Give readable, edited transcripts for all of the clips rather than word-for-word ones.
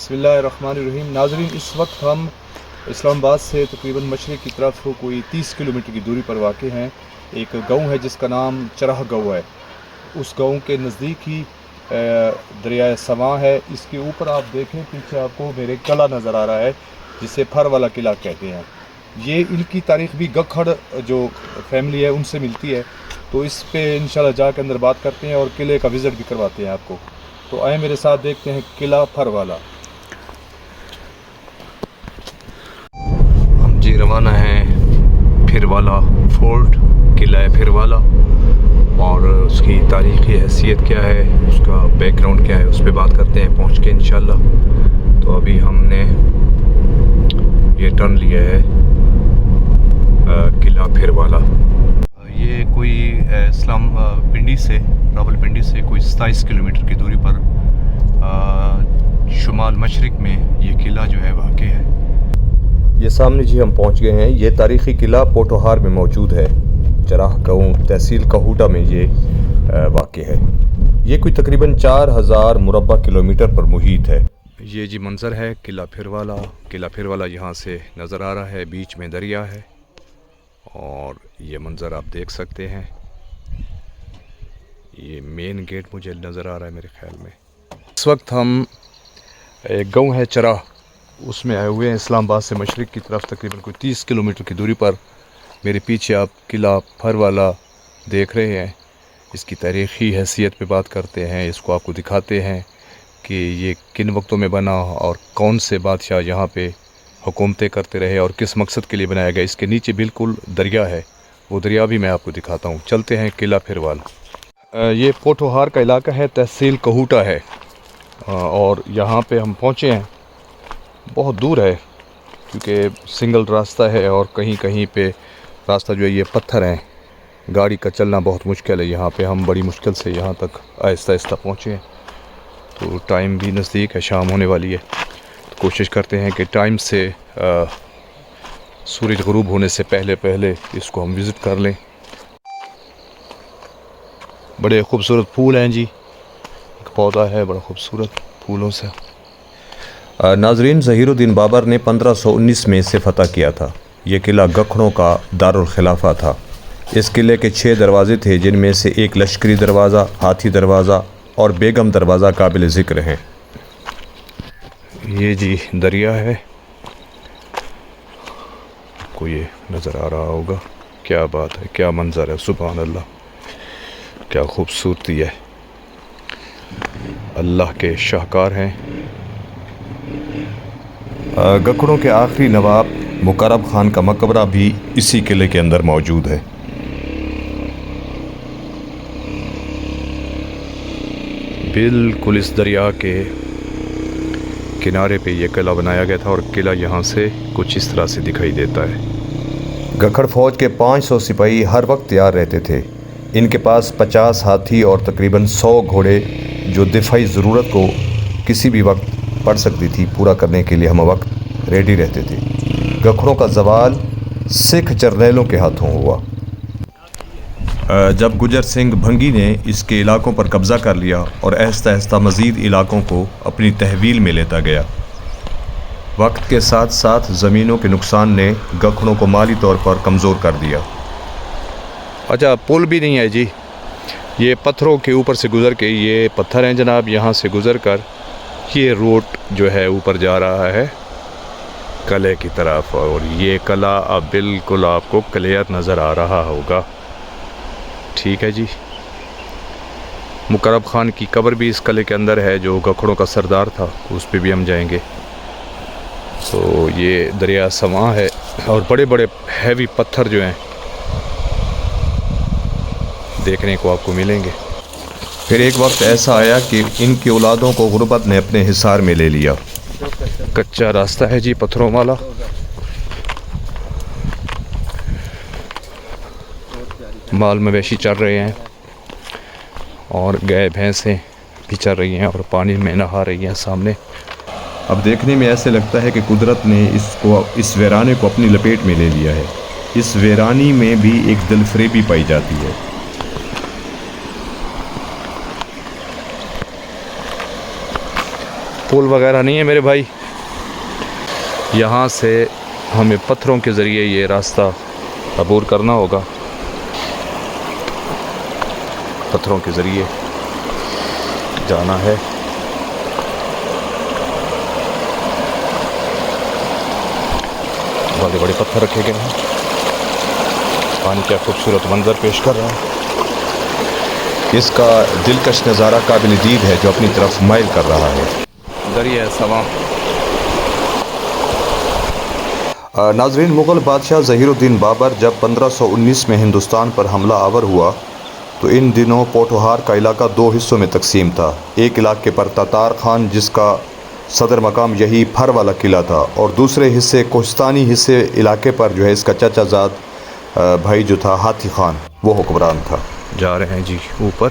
बिस्मिल्लाहिर्रहमानिर्रहीम। नाज़रीन, इस वक्त हम इस्लामाबाद से तकरीबन मशरिक़ की तरफ कोई 30 किलोमीटर की दूरी पर वाक़ हैं। एक गांव है जिसका नाम चराह गांव है। उस गांव के नज़दीक ही दरिया सवां है। इसके ऊपर आप देखें, पीछे आपको मेरे किला नज़र आ रहा है जिसे फर वाला किला कहते हैं। ये इनकी तारीख़ भी गखड़ जो फैमिली है उनसे मिलती है। तो इस पे इंशाल्लाह जाकर अंदर बात करते हैं और किले का विज़िट भी करवाते हैं आपको। तो आए मेरे साथ, देखते हैं किला फर वाला। हम जी रवाना हैं फिर वाला फोर्ट, किला है फिर वाला, और उसकी तारीख़ी हैसियत क्या है, उसका बैकग्राउंड क्या है, उस पर बात करते हैं पहुँच के इंशाल्लाह। तो अभी हमने ये टर्न लिया है किला फिर वाला। ये कोई इस्लाम पिंडी से, रावलपिंडी से कोई 27 किलोमीटर की दूरी पर शुमाल मशरिक में ये किला जो है वाक़ है। ये सामने जी हम पहुंच गए हैं। ये तारीख़ी किला पोटोहार में मौजूद है। चराह गाँव तहसील कहूटा में ये वाक़ है। ये कोई तकरीबन 4000 मुरब्बा किलोमीटर पर मुहीत है। ये जी मंज़र है किला फिर वाला। किला फिर वाला यहाँ से नज़र आ रहा है, बीच में दरिया है और ये मंज़र आप देख सकते हैं। ये मेन गेट मुझे नज़र आ रहा है मेरे ख्याल में। इस वक्त हम एक गाँव है चराह, उसमें आए हुए हैं इस्लामाबाद से मशरिक़ की तरफ तकरीबन कोई 30 किलोमीटर की दूरी पर। मेरे पीछे आप किला फर वाला देख रहे हैं। इसकी तारीख़ी हैसियत पे बात करते हैं, इसको आपको दिखाते हैं कि ये किन वक्तों में बना और कौन से बादशाह यहाँ पे हुकूमतें करते रहे और किस मकसद के लिए बनाया गया। इसके नीचे बिल्कुल दरिया है, वो दरिया भी मैं आपको दिखाता हूँ। चलते हैं किला फिर वाला। ये पोटोहार का इलाका है, तहसील कहूटा है, और यहाँ पे हम पहुँचे हैं। बहुत दूर है क्योंकि सिंगल रास्ता है और कहीं कहीं पे रास्ता जो है ये पत्थर हैं, गाड़ी का चलना बहुत मुश्किल है। यहाँ पे हम बड़ी मुश्किल से यहाँ तक आहिस्ता आहिस्ता पहुँचे हैं। तो टाइम भी नज़दीक है, शाम होने वाली है। तो कोशिश करते हैं कि टाइम से सूरज ग़ुरूब होने से पहले पहले इसको हम विज़िट कर लें। बड़े ख़ूबसूरत फूल हैं जी, एक पौधा है बड़ा ख़ूबसूरत फूलों से। नाज़रीन, ज़हीरुद्दीन बाबर ने 1519 में इसे फ़तह किया था। ये किला गखड़ों का दारुल खिलाफा था। इस किले के 6 दरवाज़े थे, जिनमें से एक लश्करी दरवाज़ा, हाथी दरवाज़ा और बेगम दरवाज़ा काबिल ज़िक्र हैं। ये जी दरिया है, आपको ये नज़र आ रहा होगा। क्या बात है, क्या मंज़र है, सुभान अल्लाह, क्या खूबसूरती है। अल्लाह के शाहकार हैं। गखड़ों के आखिरी नवाब मुकरब ख़ान का मकबरा भी इसी किले के अंदर मौजूद है। बिल्कुल इस दरिया के किनारे पे ये किला बनाया गया था और किला यहाँ से कुछ इस तरह से दिखाई देता है। गखड़ फ़ौज के 500 सिपाही हर वक्त तैयार रहते थे। इनके पास 50 हाथी और तकरीबन 100 घोड़े, जो दिफाई ज़रूरत को किसी भी वक्त पड़ सकती थी पूरा करने के लिए हम वक्त रेडी रहते थे। गखड़ों का ज़वाल सिख जर्नैलों के हाथों हुआ। जब गुजर सिंह भंगी ने इसके इलाकों पर कब्ज़ा कर लिया और आहिस्ता आहिस्ता मज़ीद इलाकों को अपनी तहवील में लेता गया। वक्त के साथ साथ ज़मीनों के नुकसान ने गखड़ों को माली तौर पर कमज़ोर कर दिया। अच्छा, पुल भी नहीं है जी, ये पत्थरों के ऊपर से गुज़र के, ये पत्थर हैं जनाब, यहाँ से गुज़र कर ये रूट जो है ऊपर जा रहा है किले की तरफ। और ये किला अब बिल्कुल आपको क्लियर नज़र आ रहा होगा। ठीक है जी। मुकरब ख़ान की कब्र भी इस किले के अंदर है, जो गखड़ों का सरदार था, उस पे भी हम जाएंगे। तो ये दरिया सवां है और बड़े बड़े हैवी पत्थर जो हैं देखने को आपको मिलेंगे। फिर एक वक्त ऐसा आया कि इनकी औलादों को गुर्बत ने अपने हिसार में ले लिया। कच्चा रास्ता है जी, पत्थरों वाला। माल मवेशी चल रहे हैं और गाय भैंसें भी चल रही हैं और पानी में नहा रही हैं सामने। अब देखने में ऐसे लगता है कि कुदरत ने इस वीराने को अपनी लपेट में ले लिया है। इस वीरानी में भी एक दिलफरेबी पाई जाती है। पुल वगैरह नहीं है मेरे भाई। यहाँ से हमें पत्थरों के ज़रिए ये रास्ता अबूर करना होगा, पत्थरों के ज़रिए जाना है। बड़े बड़े पत्थर रखे गए हैं। पानी क्या खूबसूरत मंजर पेश कर रहा है। इसका दिलकश नज़ारा काबिल दीद है जो अपनी तरफ माइल कर रहा है। दरिया सवा। नाजरीन, मुग़ल बादशाह ज़हीरुद्दीन बाबर जब 1519 में हिंदुस्तान पर हमला आवर हुआ तो इन दिनों पोठोहार का इलाका दो हिस्सों में तकसीम था। एक इलाके पर तातार खान, जिसका सदर मकाम यही फर वाला किला था, और दूसरे हिस्से कोहिस्तानी हिस्से इलाके पर जो है इसका चाचाजाद भाई जो था हाथी खान, वो हुक्मरान था। जा रहे हैं जी ऊपर।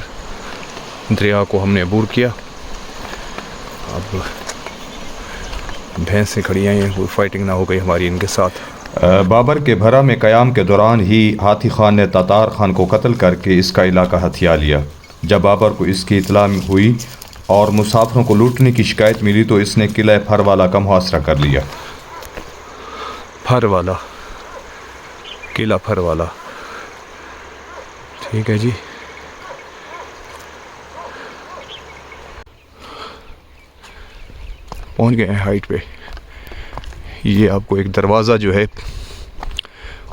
दरिया को हमने अबूर किया। अब भैंसें खड़ी हैं, कोई फाइटिंग ना हो गई हमारी इनके साथ। बाबर के भरा में क़याम के दौरान ही हाथी खान ने तातार खान को कत्ल करके इसका इलाका हथिया लिया। जब बाबर को इसकी इतला हुई और मुसाफिरों को लूटने की शिकायत मिली तो इसने किला फर वाला का मुहासरा कर लिया। फर वाला किला, फर वाला, ठीक है जी। पहुंच गए हैं हाइट पे। ये आपको एक दरवाज़ा जो है,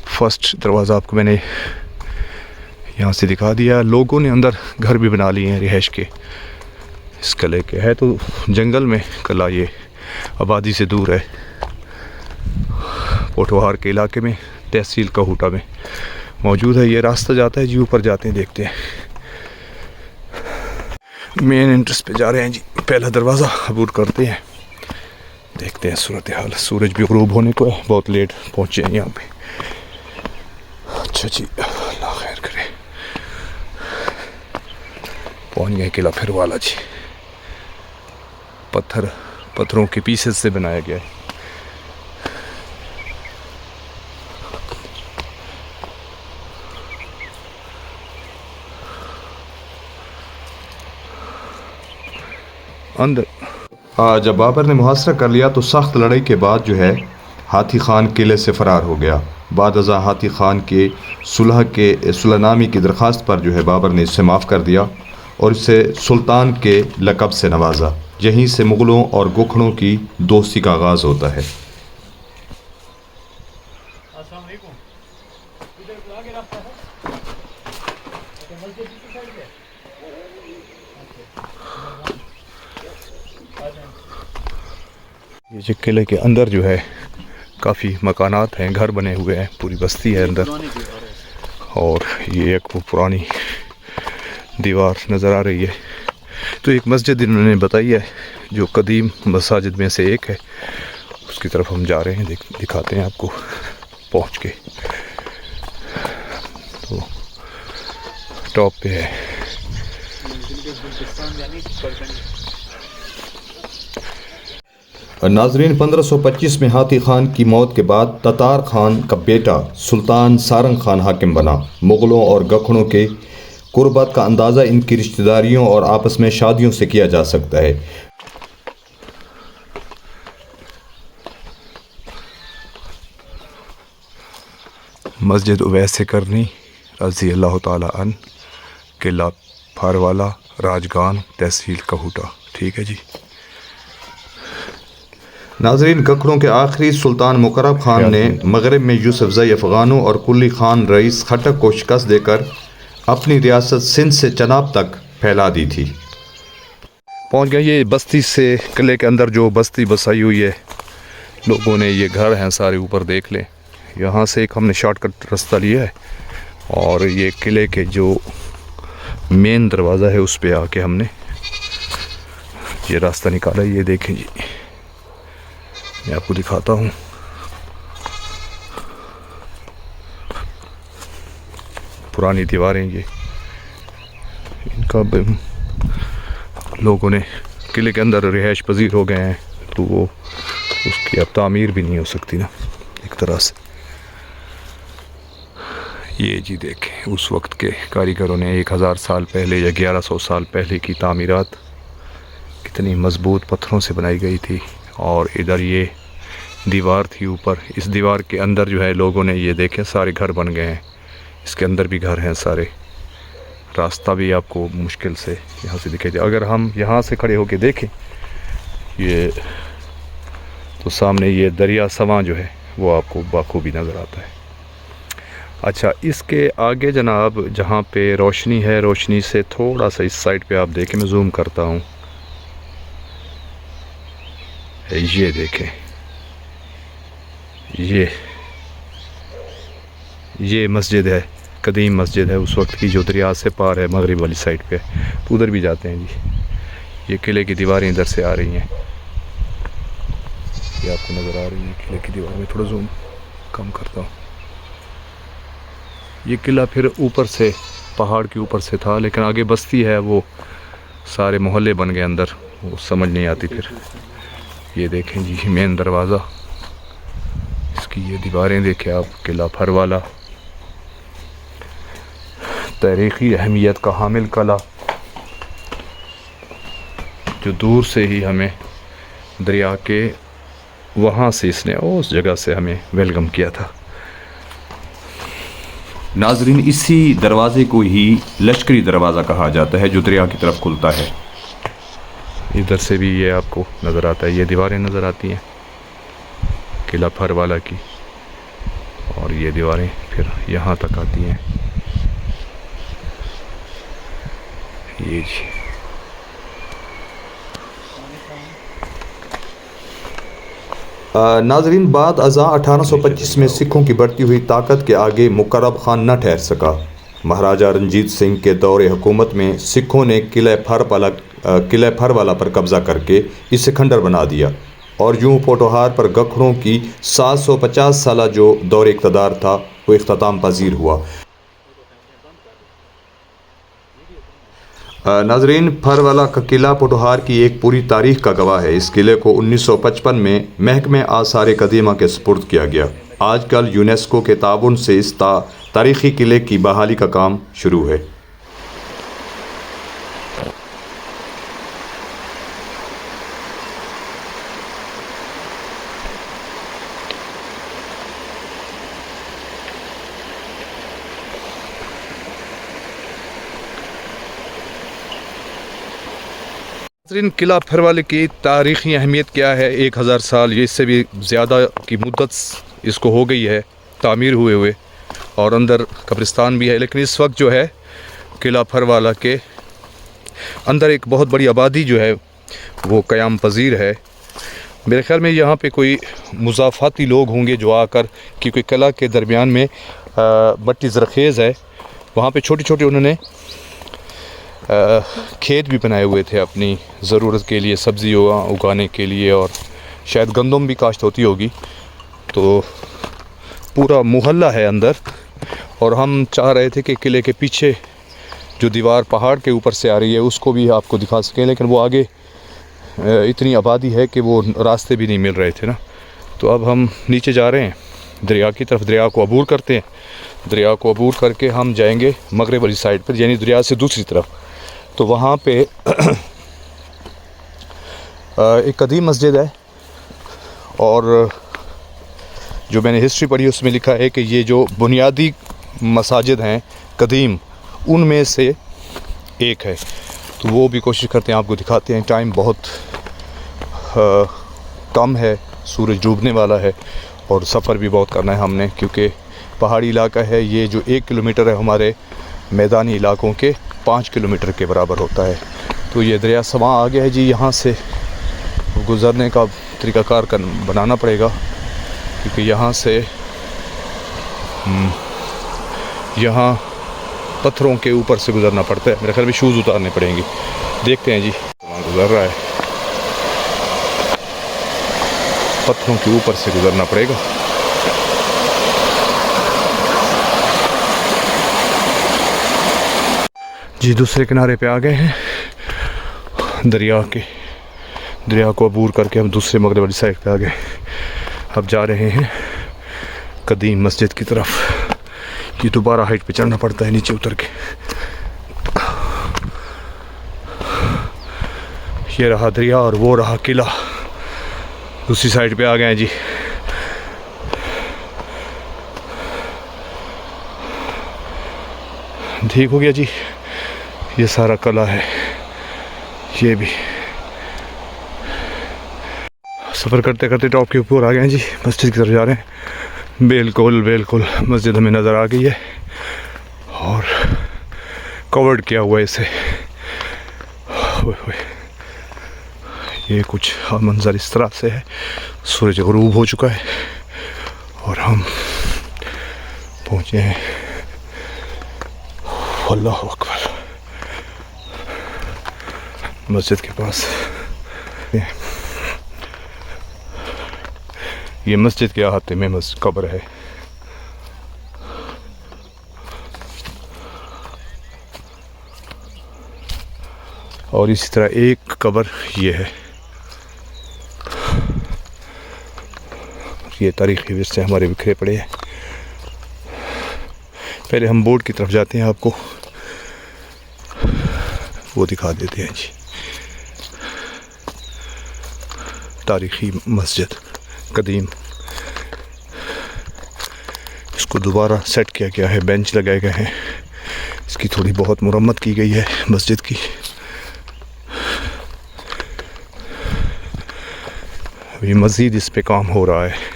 फर्स्ट दरवाज़ा आपको मैंने यहाँ से दिखा दिया। लोगों ने अंदर घर भी बना लिए हैं रिहाइश के। इस किले के है तो जंगल में किला, ये आबादी से दूर है, पोठोहार के इलाके में, तहसील कहूटा में मौजूद है। ये रास्ता जाता है जी ऊपर, जाते हैं, देखते हैं। मेन एंट्रेंस पे जा रहे हैं जी। पहला दरवाज़ा अबूर करते हैं, देखते हैं सूरत हाल। सूरज भी ग़ुरूब होने को है, बहुत लेट पहुँचे हैं यहाँ पे। अच्छा जी, अल्लाह खैर करे। पहुँच गए किला फिर वाला जी। पत्थरों के पीसेस से बनाया गया है। अंदर जब बाबर ने मुहासरा कर लिया तो सख्त लड़ाई के बाद जो है हाथी खान किले से फ़रार हो गया। बाद अज़ा हाथी खान के सुलहनामी की दरख्वास्त पर जो है बाबर ने इसे माफ़ कर दिया और इसे सुल्तान के लक़ब से नवाजा। यहीं से मुग़लों और गोखणों की दोस्ती का आगाज़ होता है। ये जो किले के अंदर जो है काफ़ी मकानात हैं, घर बने हुए हैं, पूरी बस्ती है अंदर। और ये एक वो पुरानी दीवार नज़र आ रही है। तो एक मस्जिद इन्होंने बताई है जो कदीम मसाजिद में से एक है, उसकी तरफ हम जा रहे हैं। दिखाते हैं आपको पहुंच के। तो टॉप पे है। नाजरीन, 1525 में हाथी खान की मौत के बाद तातार खान का बेटा सुल्तान सारंग खान हाकिम बना। मुग़लों और गखणों के कुर्बत का अंदाज़ा इनकी रिश्तेदारियों और आपस में शादियों से किया जा सकता है। मस्जिद उवैस करनी रज़ी अल्लाह ताला अन, किला फारवाला, राजगान, तहसील कहूटा। ठीक है जी। नाजरीन, गखणों के आखिरी सुल्तान मुकर्रब खान ने मगरब में यूसुफजई अफ़गानों और कुल्ली खान रईस खटक को शिकस्त देकर अपनी रियासत सिंध से चनाब तक फैला दी थी। पहुंच गए ये बस्ती से। किले के अंदर जो बस्ती बसाई हुई है लोगों ने, ये घर हैं सारे, ऊपर देख लें। यहाँ से एक हमने शॉर्टकट रास्ता लिया है और ये किले के जो मेन दरवाज़ा है उस पे आके हमने ये रास्ता निकाला। ये देखें जी, मैं आपको दिखाता हूँ। पुरानी दीवारें ये, इनका लोगों ने किले के अंदर रिहाइश पजीर हो गए हैं, तो वो उसकी अब तामीर भी नहीं हो सकती ना एक तरह से। ये जी देखें, उस वक्त के कारीगरों ने 1000 साल पहले या 1100 साल पहले की तामीरात कितनी मज़बूत पत्थरों से बनाई गई थी। और इधर ये दीवार थी ऊपर, इस दीवार के अंदर जो है लोगों ने ये देखे सारे घर बन गए हैं, इसके अंदर भी घर हैं सारे। रास्ता भी आपको मुश्किल से यहाँ से दिखाई दे। अगर हम यहाँ से खड़े होकर देखें ये तो सामने ये दरिया सवां जो है वो आपको बाखूबी नज़र आता है। अच्छा, इसके आगे जनाब जहाँ पे रोशनी है, रोशनी से थोड़ा सा इस साइड पे आप देखें, मैं जूम करता हूँ, ये देखें, ये मस्जिद है, कदीम मस्जिद है उस वक्त की, जो दरिया से पार है मगरिब वाली साइड पे, तो उधर भी जाते हैं जी। ये किले की दीवारें इधर से आ रही हैं, ये आपको नज़र आ रही है किले की दीवार। में थोड़ा जूम कम करता हूँ। ये किला फिर ऊपर से पहाड़ के ऊपर से था, लेकिन आगे बस्ती है, वो सारे मोहल्ले बन गए अंदर, वो समझ नहीं आती फिर। ये देखें जी मेन दरवाज़ा, इसकी ये दीवारें देखें आप, किला फरवाला, तारीख़ी अहमियत का हामिल किला, जो दूर से ही हमें दरिया के वहाँ से इसने उस जगह से हमें वेलकम किया था। नाजरीन, इसी दरवाज़े को ही लश्करी दरवाज़ा कहा जाता है जो दरिया की तरफ खुलता है। इधर से भी ये आपको नज़र आता है, ये दीवारें नज़र आती हैं किला फरवाला की, और ये दीवारें फिर यहाँ तक आती हैं। ये जी नाजरीन, बाद अज़ा 1825 में सिखों की बढ़ती हुई ताकत के आगे मुकर्रब खान न ठहर सका। महाराजा रणजीत सिंह के दौरे हुकूमत में सिखों ने किले फरवाला पर कब्ज़ा करके इसे खंडर बना दिया, और यूँ पोटोहार पर गखड़ों की 750 साला जो दौर इक़्तिदार था वो इख्तिताम पजीर हुआ। नाजरीन, फरवाला का किला पोटोहार की एक पूरी तारीख का गवाह है। इस किले को 1955 में महकमे आसार कदीमा के सुपुर्द किया गया। आजकल यूनेस्को के ताउन से इस तारीख़ी किले की बहाली का काम शुरू है। किला फरवाले की तारीख़ी अहमियत क्या है? 1000 साल, ये इससे भी ज़्यादा की मुद्दत इसको हो गई है तामीर हुए, और अंदर कब्रिस्तान भी है। लेकिन इस वक्त जो है किला फरवाला के अंदर एक बहुत बड़ी आबादी जो है वो क़याम पजीर है। मेरे ख़्याल में यहाँ पे कोई मुज़ाफ़ाती लोग होंगे जो आकर, क्योंकि किला के दरमियान में मट्टी ज़रख़ेज़ है, वहाँ पे छोटे छोटे उन्होंने खेत भी बनाए हुए थे अपनी ज़रूरत के लिए, सब्ज़ी उगाने के लिए, और शायद गंदम भी काश्त होती होगी। तो पूरा मोहल्ला है अंदर, और हम चाह रहे थे कि किले के पीछे जो दीवार पहाड़ के ऊपर से आ रही है उसको भी आपको दिखा सकें, लेकिन वो आगे इतनी आबादी है कि वो रास्ते भी नहीं मिल रहे थे ना। तो अब हम नीचे जा रहे हैं दरिया की तरफ, दरिया को अबूर करते हैं। दरिया को अबूर करके हम जाएंगे मगरिब वाली साइड पर, यानी दरिया से दूसरी तरफ। तो वहाँ पे एक कदीम मस्जिद है, और जो मैंने हिस्ट्री पढ़ी उसमें लिखा है कि ये जो बुनियादी मसाजिद हैं कदीम, उनमें से एक है। तो वो भी कोशिश करते हैं आपको दिखाते हैं। टाइम बहुत कम है, सूरज डूबने वाला है, और सफ़र भी बहुत करना है हमने, क्योंकि पहाड़ी इलाका है। ये जो 1 किलोमीटर है हमारे मैदानी इलाकों के 5 किलोमीटर के बराबर होता है। तो ये दरिया सवां आ गया है जी, यहाँ से गुज़रने का तरीक़ाकार बनाना पड़ेगा, क्योंकि यहाँ से यहाँ पत्थरों के ऊपर से गुज़रना पड़ता है। मेरे ख्याल में शूज़ उतारने पड़ेंगे। देखते हैं जी, वहाँ गुज़र रहा है, पत्थरों के ऊपर से गुज़रना पड़ेगा। जी दूसरे किनारे पे आ गए हैं दरिया के। दरिया को अबूर करके हम दूसरे मगरब वाली साइड पे आ गए। अब जा रहे हैं कदीम मस्जिद की तरफ। ये दोबारा हाइट पे चढ़ना पड़ता है नीचे उतर के। ये रहा दरिया और वो रहा किला। दूसरी साइड पे आ गए हैं जी। ठीक हो गया जी। ये सारा किला है। ये भी सफ़र करते करते टॉप के ऊपर आ गए हैं जी। मस्जिद की तरफ जा रहे हैं। बिल्कुल बिल्कुल मस्जिद हमें नज़र आ गई है और कवर्ड किया हुआ है इसे। ये कुछ मंजर इस तरह से है। सूरज ग़ुरूब हो चुका है और हम पहुँचे हैं अल्लाहु अकबर मस्जिद के पास। ये मस्जिद के अहाते में कब्र है। और इसी तरह एक कब्र ये है। ये तारीख़ी विरसे हमारे बिखरे पड़े हैं। पहले हम बोर्ड की तरफ जाते हैं, आपको वो दिखा देते हैं जी। तारीख़ी मस्जिद कदीम, इसको दोबारा सेट किया गया है, बेंच लगाए गए हैं, इसकी थोड़ी बहुत मुरम्मत की गई है मस्जिद की। अभी मज़ीद इस पे काम हो रहा है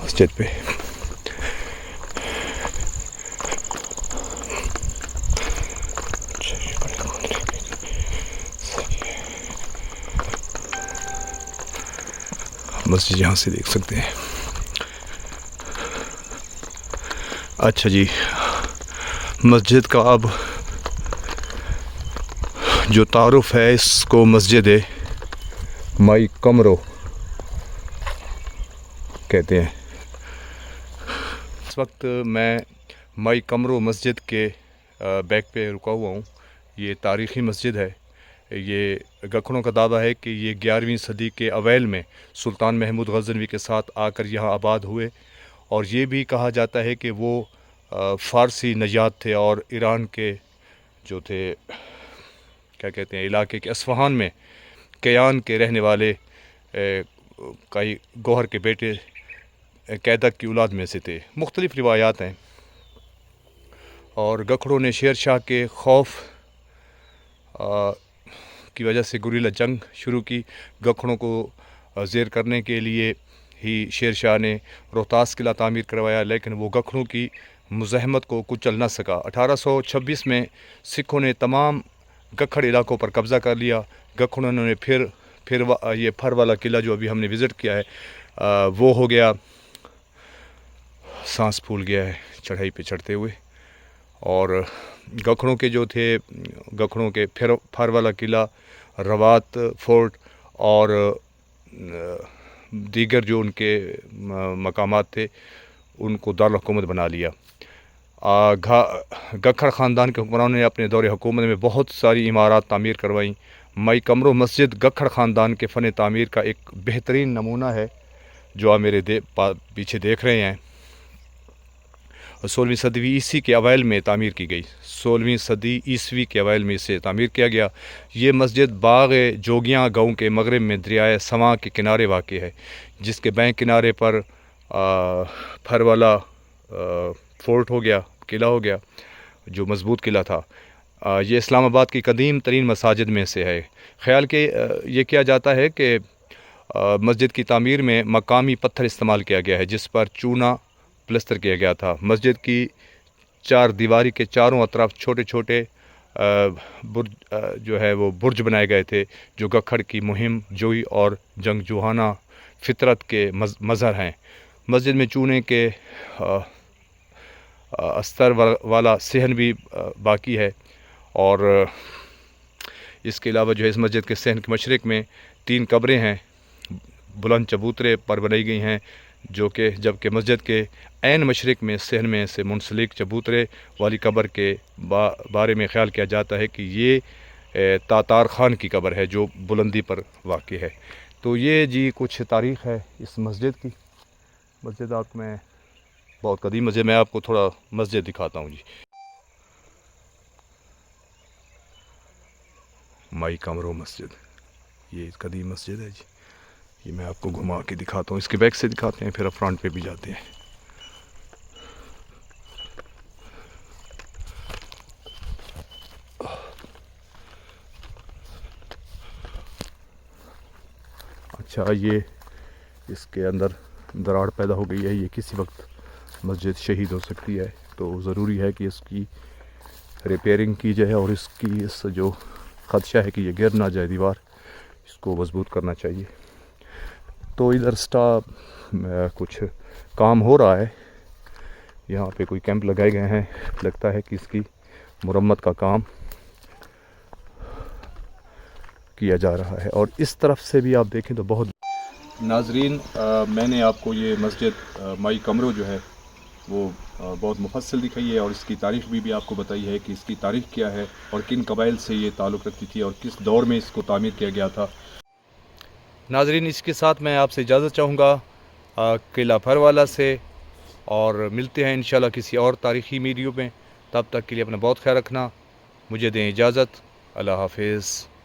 मस्जिद पे। मस्जिद यहाँ से देख सकते हैं। अच्छा जी, मस्जिद का अब जो तारुफ है, इसको मस्जिद माई कमरो कहते हैं। इस वक्त मैं माई कमरो मस्जिद के बैक पे रुका हुआ हूँ। ये तारीख़ी मस्जिद है। ये गखड़ों का दावा है कि ये 11वीं सदी के अवैल में सुल्तान महमूद गज़नवी के साथ आकर यहाँ आबाद हुए। और ये भी कहा जाता है कि वो फ़ारसी नजात थे और ईरान के जो थे क्या कहते हैं इलाके के अस्फ़हान में कयान के रहने वाले कई गौहर के बेटे कैदक की औलाद में से थे। मुख्तलिफ़ रिवायात हैं। और गखड़ों ने शेर शाह के खौफ की वजह से गुरिल्ला जंग शुरू की। गखड़ों को ज़ेर करने के लिए ही शेर शाह ने रोहतास किला तामीर करवाया, लेकिन वो गखड़ों की मुज़ाहमत को कुचल न सका। 1826 में सिखों ने तमाम गखड़ इलाकों पर कब्ज़ा कर लिया। गखड़ों ने फिर ये फर वाला किला जो अभी हमने विज़िट किया है वो हो गया, सांस फूल गया है चढ़ाई पे चढ़ते हुए। और गखड़ों के जो थे, गखड़ों के फर वाला किला, रवात फोर्ट और दीगर जो उनके मकामात थे, उनको दारुल हुकूमत बना लिया। गखड़ ख़ानदान के हुक्मरानों ने अपने दौरे हुकूमत में बहुत सारी इमारत तामीर करवाईं। माई कमरो मस्जिद गखड़ ख़ानदान के फ़न तामीर का एक बेहतरीन नमूना है, जो आप मेरे पीछे देख रहे हैं। 16वीं सदी ईस्वी के अवैल में तामीर की गई। 16वीं सदी ईस्वी के अवैल में इसे तामीर किया गया। ये मस्जिद बाग जोगियाँ गाँव के मगरब में दरियाए सवां के किनारे वाक़ है, जिसके बैंक किनारे पर फर वाला फोर्ट हो गया, किला हो गया, जो मज़बूत किला था। ये इस्लामाबाद की कदीम तरीन मसाजिद में से है। ख़्याल के ये किया जाता है कि मस्जिद की तामीर में मकामी पत्थर इस्तेमाल किया गया है, जिस पर चूना प्लस्तर किया गया था। मस्जिद की चार दीवारी के चारों अतराफ छोटे छोटे बुर्ज जो है वो बुर्ज बनाए गए थे, जो गखड़ की मुहिम जोई और जंगजूहाना फितरत के मज़हर हैं। मस्जिद में चूने के अस्तर वाला सहन भी बाकी है। और इसके अलावा जो है इस मस्जिद के सहन के मशरिक़ में 3 कब्रें हैं, बुलंद चबूतरे पर बनाई गई हैं, जो कि जबकि मस्जिद के ऐन मशरिक़ में सहन में से मुंसलिक चबूतरे वाली कब्र के बारे में ख्याल किया जाता है कि ये तातार ख़ान की कब्र है, जो बुलंदी पर वाक़ है। तो ये जी कुछ तारीख़ है इस मस्जिद की। मस्जिद आपको मैं बहुत कदीम मस्जिद, मैं आपको थोड़ा मस्जिद दिखाता हूँ जी। माई कमरो मस्जिद, ये कदीम मस्जिद है जी। ये मैं आपको घुमा के दिखाता हूँ, इसके बैक से दिखाते हैं, फिर अब फ्रंट पे भी जाते हैं। अच्छा, ये इसके अंदर दरार पैदा हो गई है, ये किसी वक्त मस्जिद शहीद हो सकती है, तो ज़रूरी है कि इसकी रिपेयरिंग की जाए और इसकी इस जो ख़दशा है कि ये गिर ना जाए दीवार, इसको मजबूत करना चाहिए। तो इधर कुछ काम हो रहा है, यहाँ पे कोई कैंप लगाए गए हैं, लगता है कि इसकी मुरम्मत का काम किया जा रहा है। और इस तरफ से भी आप देखें तो बहुत नाजरीन, मैंने आपको ये मस्जिद माई कमरो जो है वो बहुत मुफस्सल दिखाई है और इसकी तारीख़ भी आपको बताई है कि इसकी तारीख़ क्या है और किन कबाइल से ये ताल्लुक़ रखती थी और किस दौर में इसको तामीर किया गया था। नाजरीन, इसके साथ मैं आपसे इजाज़त चाहूँगा किला फरवाला से, और मिलते हैं इंशाल्लाह किसी और तारीख़ी वीडियो में। तब तक के लिए अपना बहुत ख्याल रखना, मुझे दें इजाज़त। अल्लाह हाफिज़।